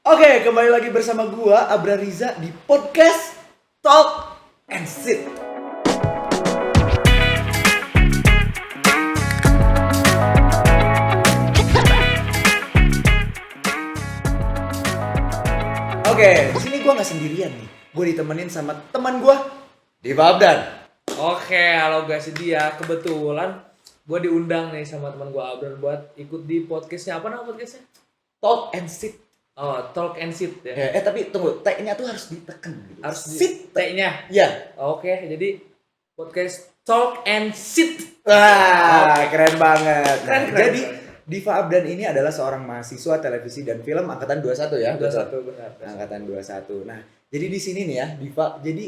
Oke, kembali lagi bersama gua Abra Riza di podcast Talk and Sit. Oke, di sini gua nggak sendirian nih. Gua ditemenin sama teman gua, Diva Abdan. Oke, halo guys, dia kebetulan gue diundang nih sama teman gue Abran buat ikut di podcastnya. Apa nama podcastnya? Talk and Sit. Oh, Talk and Sit ya. Tapi tunggu, T-nya tuh harus ditekan gitu. Harus Sit. T-nya. Ya. Oke, jadi podcast Talk and Sit. Wah, keren banget. Nah, Keren. jadi Diva Abdan ini adalah seorang mahasiswa televisi dan film angkatan 21 ya. 21 benar. Angkatan 21. Nah, jadi di sini nih ya, Diva. Jadi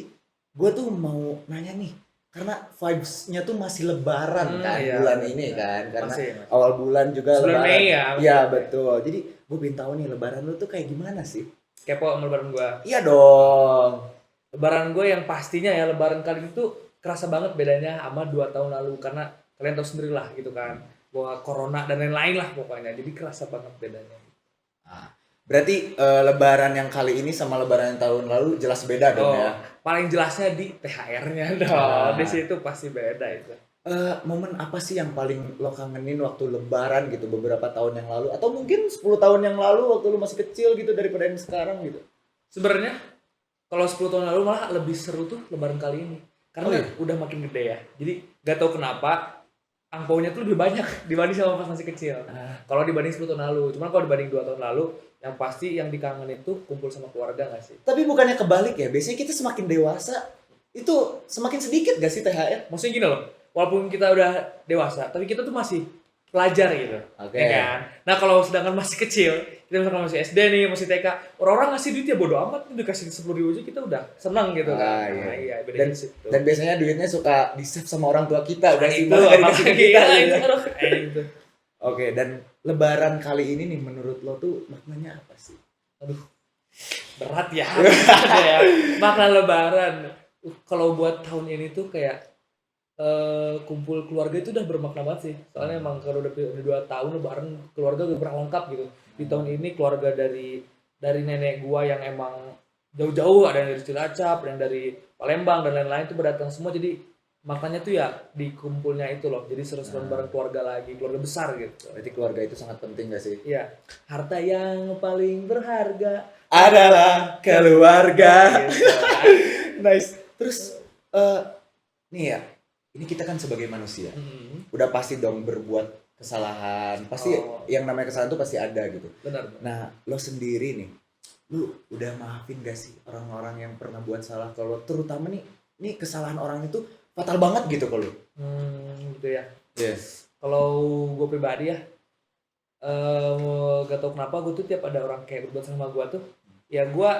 gue tuh mau nanya nih, karena vibes-nya tuh masih lebaran kan iya, bulan ini kan, karena masih. awal bulan juga Bulan lebaran. Mei ya. Iya, betul. Jadi gue pengen tahu nih lebaran lu tuh kayak gimana sih? Kepo sama lebaran gue. Iya dong. Lebaran gue yang pastinya ya, lebaran kali ini tuh kerasa banget bedanya sama 2 tahun lalu. Karena kalian tahu sendiri lah gitu kan, bahwa corona dan lain-lain lah pokoknya. Jadi kerasa banget bedanya. Nah, berarti lebaran yang kali ini sama lebaran yang tahun lalu jelas beda dong ya. Paling jelasnya di THR-nya dong. Nah. Di situ pasti beda itu. Momen apa sih yang paling lo kangenin waktu lebaran gitu beberapa tahun yang lalu, atau mungkin 10 tahun yang lalu waktu lo masih kecil gitu daripada yang sekarang gitu? Sebenarnya kalau 10 tahun lalu malah lebih seru tuh lebaran kali ini. Karena udah makin gede ya. Jadi gak tahu kenapa angpaunya tuh lebih banyak dibanding sama pas masih kecil. Kalau dibanding 10 tahun lalu. Cuman kalau dibanding 2 tahun lalu, yang pasti yang dikangenin itu kumpul sama keluarga gak sih? Tapi bukannya kebalik ya? Biasanya kita semakin dewasa itu semakin sedikit gak sih THR? Maksudnya gini loh, walaupun kita udah dewasa, tapi kita tuh masih pelajar gitu. Oke. Ya kan? Nah kalau sedangkan masih kecil, kita misalkan masih SD nih, masih TK, orang-orang ngasih duit ya bodo amat, udah kasih 10.000 aja kita udah senang gitu kan. Iya. Nah, iya, beda di situ. Dan biasanya duitnya suka di-save sama orang tua kita. Nah, sih, itu malah dikasih ke kita, gitu. itu. Oke, dan lebaran kali ini nih menurut lo tuh maknanya apa sih? Aduh, berat ya. Ada ya. Makna lebaran. Kalau buat tahun ini tuh kayak kumpul keluarga itu udah bermakna banget sih. Soalnya emang kalau udah 2 tahun lebaran keluarga udah pernah lengkap gitu. Di tahun ini keluarga dari nenek gua yang emang jauh-jauh, ada yang dari Cilacap, ada yang dari Palembang dan lain-lain tuh berdatang semua. Jadi maknanya tuh ya di kumpulnya itu loh. Jadi seru-seruan bareng keluarga lagi, keluarga besar gitu. Berarti keluarga itu sangat penting gak sih? Iya. Harta yang paling berharga Adalah keluarga. gitu. Nice. Terus nih ya, ini kita kan sebagai manusia, udah pasti dong berbuat kesalahan. Pasti yang namanya kesalahan tuh pasti ada gitu. Benar. Nah, lo sendiri nih, lu udah maafin gak sih orang-orang yang pernah buat salah ke lo? Terutama nih kesalahan orang itu fatal banget gitu ke lo. Gitu ya. Yes. Kalau gue pribadi ya, gak tau kenapa gue tuh tiap ada orang kayak berbuat sama gue tuh, ya gue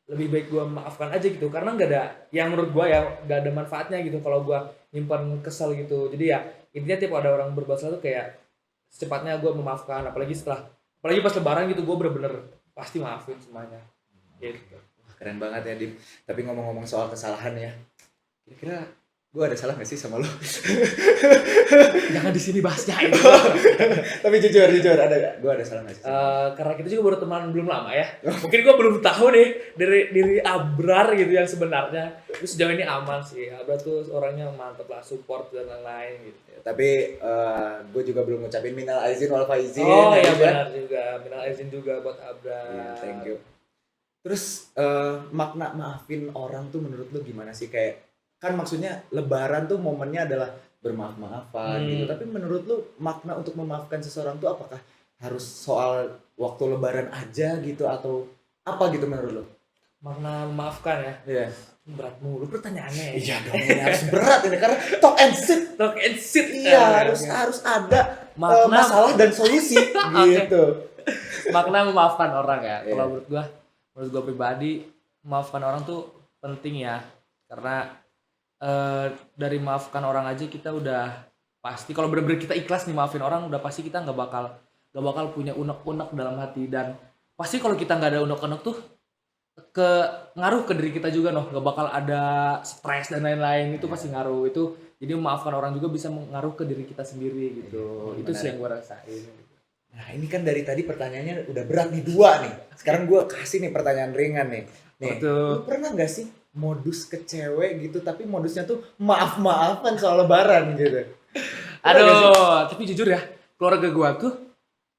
lebih baik gue maafkan aja gitu. Karena gak ada, yang menurut gue ya gak ada manfaatnya gitu kalau gue nyimpan kesal gitu. Jadi ya intinya tiap ada orang berbuat salah tuh kayak secepatnya gue memaafkan. Apalagi pas lebaran gitu gue bener-bener pasti maafin semuanya gitu. Keren banget ya, Dim. Tapi ngomong-ngomong soal kesalahan ya, kira-kira gue ada salah gak sih sama lo? Jangan di sini bahasnya itu. Tapi jujur ada gak? Gue ada salah gak sih? Karena kita juga baru teman belum lama ya. Mungkin gue belum tahu nih dari Abrar gitu yang sebenarnya. Terus sejauh ini aman sih. Abrar tuh orangnya mantep lah, support dan lain-lain gitu. Tapi gue juga belum ngucapin minal aizin wal faizin. Oh iya benar juga. Minal aizin juga buat Abrar. Yeah, thank you. Terus makna maafin orang tuh menurut lu gimana sih? Kayak kan maksudnya lebaran tuh momennya adalah bermaaf-maafan gitu. Tapi menurut lu makna untuk memaafkan seseorang tuh apakah harus soal waktu lebaran aja gitu atau apa gitu menurut lu? Makna memaafkan ya. Iya. Berat mulu pertanyaannya. Iya dong, ini harus berat ini karena talk and sit. Talk and sit. Iya, harus ada masalah dan solusi gitu. Makna memaafkan orang ya. Iya. Kalau menurut gua pribadi memaafkan orang tuh penting ya. Karena dari maafkan orang aja kita udah pasti kalau benar-benar kita ikhlas nih maafin orang, udah pasti kita nggak bakal punya unek-unek dalam hati. Dan pasti kalau kita nggak ada unek-unek tuh ngaruh ke diri kita juga nggak bakal ada stres dan lain-lain. Itu pasti ngaruh. Itu jadi memaafkan orang juga bisa mengaruh ke diri kita sendiri gitu. Itu sih yang gue rasain. Nah ini kan dari tadi pertanyaannya udah berat nih, 2 nih. Sekarang gue kasih nih pertanyaan ringan nih. Nih, Betul. lu pernah nggak sih modus ke cewek gitu, tapi modusnya tuh maaf-maafan soal lebaran gitu? Pernah nggak sih? Aduh, tapi jujur ya, keluarga gua tuh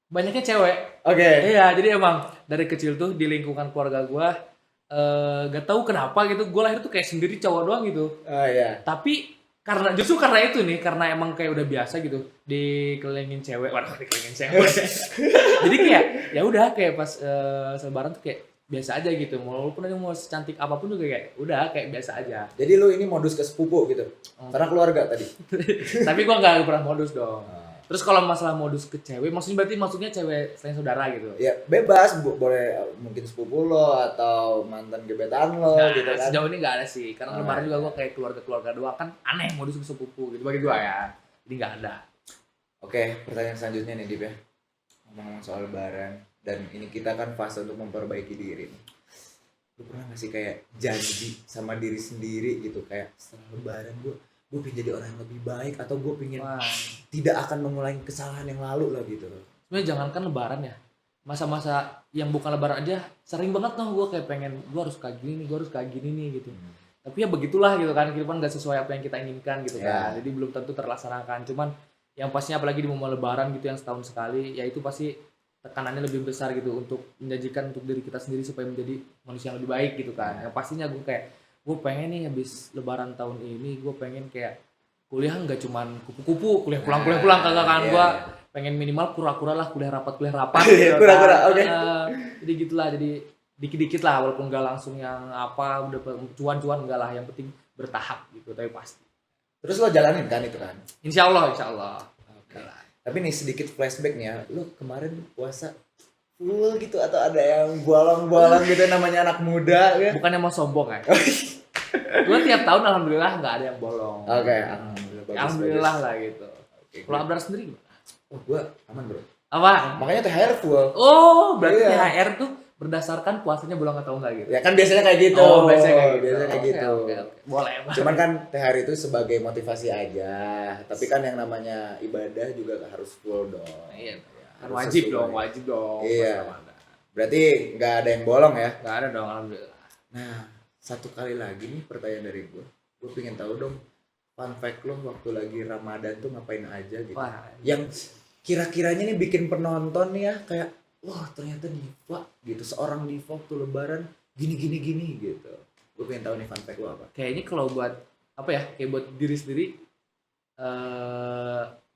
banyaknya cewek. Oke. Iya, jadi emang dari kecil tuh di lingkungan keluarga gua gak tahu kenapa gitu, gua lahir tuh kayak sendiri cowok doang gitu. Oh iya. Tapi justru karena itu nih, karena emang kayak udah biasa gitu dikelilingin cewek, waduh dikelilingin cewek. Jadi kayak ya udah kayak pas Lebaran tuh kayak biasa aja gitu. Walaupun dia mau secantik apapun juga kayak udah kayak biasa aja. Jadi lu ini modus ke sepupu gitu? Karena keluarga tadi? Tapi gua nggak pernah modus dong. Terus kalau masalah modus ke cewek, maksudnya cewek selain saudara gitu. Ya bebas, boleh mungkin sepupu lo atau mantan gebetan lo Nah, gitu kan. sejauh ini nggak ada sih. Karena Oh, Lebaran iya. juga gua kayak keluarga doang kan aneh modus ke sepupu gitu bagi gua ya. Jadi nggak ada. Oke, pertanyaan selanjutnya nih Dip ya. Ngomong-ngomong soal lebaran, dan ini kita kan fase untuk memperbaiki diri nih. Lu pernah gak sih kayak janji sama diri sendiri gitu, kayak setelah lebaran gue pengen jadi orang yang lebih baik, atau gue pengen Wah, tidak akan mengulangi kesalahan yang lalu lah gitu. sebenarnya jangankan Lebaran ya. Masa-masa yang bukan Lebaran aja sering banget tuh gua kayak pengen gua harus kayak gini nih, gua harus kayak gini nih gitu. Tapi ya begitulah gitu kan, kehidupan nggak sesuai apa yang kita inginkan gitu Ya. kan. Jadi belum tentu terlaksanakan. Cuman yang pastinya apalagi di momen Lebaran gitu yang setahun sekali, ya itu pasti tekanannya lebih besar gitu untuk menjanjikan untuk diri kita sendiri supaya menjadi manusia yang lebih baik gitu kan. Yang pastinya gue pengen nih habis Lebaran tahun ini gue pengen kayak kuliah nggak cuman kupu-kupu, kuliah pulang kagak kan. Iya, Gue iya. pengen minimal kura-kura lah, kuliah rapat gitu Kura-kura, kan. oke. Jadi gitulah, jadi dikit-dikit lah walaupun nggak langsung yang apa udah cuan-cuan enggak lah, yang penting bertahap gitu tapi pasti. Terus lo jalanin kan itu kan? Insya Allah. Oke. Tapi nih sedikit flashback nih ya, lu kemarin puasa full gitu atau ada yang bolong-bolong gitu, namanya anak muda ya? Bukannya mau sombong ya. Gue tiap tahun alhamdulillah nggak ada yang bolong. Oke, alhamdulillah, bagus, Alhamdulillah bagus. lah gitu. Oke, Kalau Abdar sendiri gimana? oh gue aman bro. Apa? Makanya THR full. Oh, berarti Iya. THR tuh berdasarkan puasanya bolong atau enggak gitu. Ya kan biasanya kayak gitu. Oh, biasanya kayak gitu. Biasanya kayak Oke, gitu. oke. Boleh. Cuman kan THR itu sebagai motivasi aja. Tapi kan yang namanya ibadah juga harus full dong. Iya. Harus Wajib sesuai. dong, wajib dong. Iya. Pas Ramadan. Berarti nggak ada yang bolong ya. Nggak ada dong, alhamdulillah. Nah, satu kali lagi nih pertanyaan dari gue. Gue pengen tahu dong, fun fact lo waktu lagi Ramadan tuh ngapain aja gitu. Wah, Yang kira-kiranya nih bikin penonton nih ya kayak, wah ternyata Diva gitu, seorang Diva waktu lebaran gini gitu. Gue pengen tahu nih fun fact lo apa. kayaknya kalau buat apa ya, kayak buat diri sendiri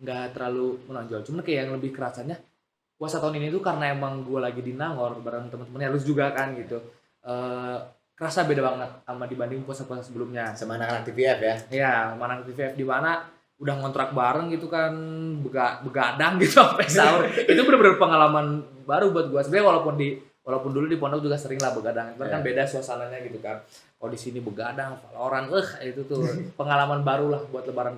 nggak terlalu menonjol. Cuman kayak yang lebih kerasannya puasa tahun ini tuh karena emang gue lagi di Nangor bareng teman-temannya, lu juga kan gitu. Kerasa beda banget sama dibanding puasa-puasa sebelumnya. Sama anak-anak TVF ya. Ya, Manang TVF di mana udah ngontrak bareng gitu kan, begadang gitu sampai sahur. Itu bener-bener pengalaman baru buat gue. Sebenarnya walaupun dulu di pondok juga sering lah begadang, cuman kan beda suasananya gitu kan. Kalau di sini begadang, Valorant, itu tuh pengalaman baru lah buat lebaran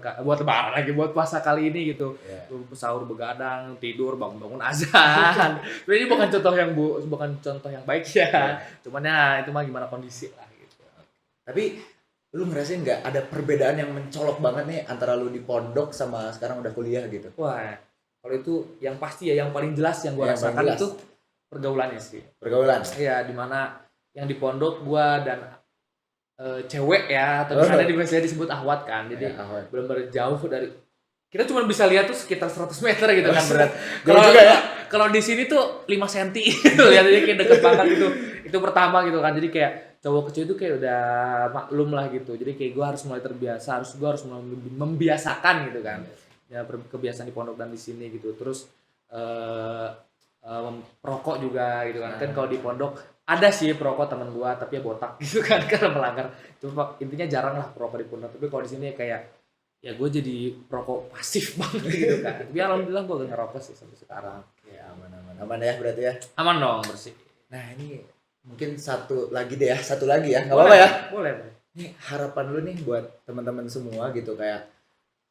lagi, buat puasa kali ini gitu. Iya. Sahur begadang, tidur bangun-bangun azan. Ini bukan contoh yang baik ya. Cuman ya itu mah gimana kondisi lah gitu. Tapi lu ngerasain nggak ada perbedaan yang mencolok banget nih antara lu di pondok sama sekarang udah kuliah gitu? Wah, kalau itu yang pasti ya, yang paling jelas yang gua Yang paling rasakan jelas. itu pergaulannya sih. Pergaulan. Iya, dimana yang di pondok gua dan cewek ya, atau misalnya biasanya disebut ahwat kan. Jadi Ya, Ahwan. benar-benar jauh dari, kita cuma bisa lihat tuh sekitar 100 meter gitu kan berat. Jauh juga ya. Kalau di sini tuh 5 cm gitu, lihatnya kayak deket banget gitu. Itu pertama gitu kan. Jadi kayak cowok kecil itu kayak udah maklum lah gitu. Jadi kayak gue harus mulai terbiasa, gue harus membiasakan gitu kan. Ya kebiasaan di pondok dan di sini gitu. Terus perokok juga gitu kan. Kan kalau di pondok ada sih perokok teman gue, tapi ya botak gitu kan karena melanggar. Cuma intinya jarang lah perokok di pondok. Tapi kalau di sini kayak ya gue jadi perokok pasif banget gitu kan. Tapi alhamdulillah gue gak ngerokok sih sampai sekarang. Ya aman ya berarti ya. Aman dong, bersih. Nah ini mungkin satu lagi ya, nggak apa-apa ya. Boleh. Ini harapan lu nih buat teman-teman semua gitu, kayak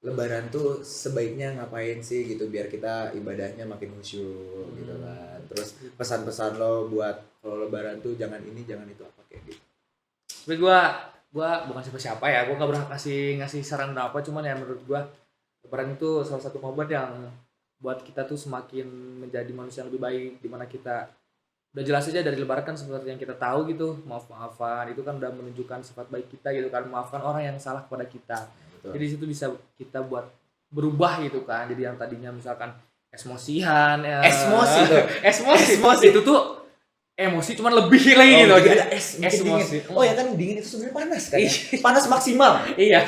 lebaran tuh sebaiknya ngapain sih gitu biar kita ibadahnya makin khusyuk gitu kan. Terus pesan-pesan lo buat kalau lebaran tuh jangan ini jangan itu apa kayak gitu. Tapi gue bukan siapa-siapa ya, gue gak berhak ngasih saran apa, cuman ya menurut gue lebaran itu salah satu momen yang buat kita tuh semakin menjadi manusia yang lebih baik, dimana kita udah jelas aja dari Lebaran kan seperti yang kita tahu gitu, maaf-maafan itu kan udah menunjukkan sifat baik kita gitu kan, maafkan orang yang salah kepada kita. Betul. Jadi situ bisa kita buat berubah gitu kan. Jadi yang tadinya misalkan emosian ya. Esmosi tuh. Esmosi itu tuh emosi cuman lebih lagi gitu. Jadi Jadi ada mungkin emosi. dingin. Oh ya kan dingin itu sebenarnya panas kan? Ya? Iya. Panas maksimal. Iya.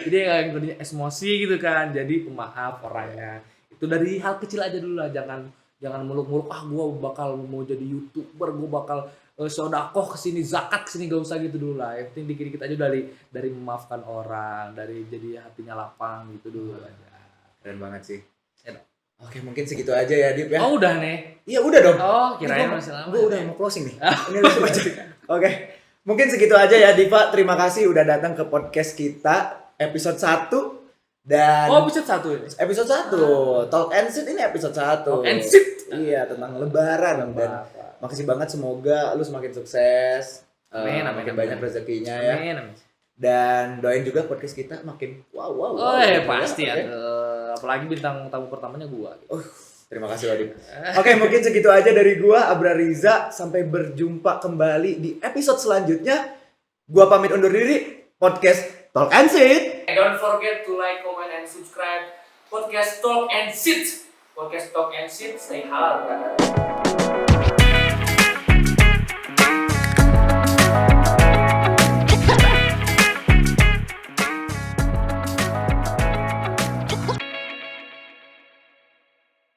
Jadi yang tadinya emosi gitu kan. Jadi pemaaf orangnya. Itu dari hal kecil aja dulu lah, jangan muluk-muluk gua bakal mau jadi YouTuber, gua bakal sedekah kesini, zakat kesini, gak usah gitu dulu lah. Yang penting dikit-dikit aja dari memaafkan orang, dari jadi hatinya lapang gitu dulu aja. Keren banget sih. Enak. Oke, mungkin segitu aja ya, Dip ya. Oh udah nih. Iya, udah dong. Oh kirain masih lama. Gue udah mau closing nih. Ini udah baca. Oke. Mungkin segitu aja ya, Diva. Terima kasih udah datang ke podcast kita episode 1 dan Oh episode 1 ini. episode 1. Talk and Sit ini episode 1. Talk and Sit. Iya, tentang lebaran dan makasih banget, semoga lu semakin sukses. Amin, amin, makin amin. banyak rezekinya ya. Amin. Dan doain juga podcast kita makin wow. Oh gitu pasti ya. Oke. Apalagi bintang tamu pertamanya gua. Terima kasih Wadid. Oke, mungkin segitu aja dari gua, Abra Riza. Sampai berjumpa kembali di episode selanjutnya. Gua pamit undur diri. Podcast Talk and Sit. Don't forget to like, comment, and subscribe podcast Talk and Sit. Podcast Talk and Sit, stay halal.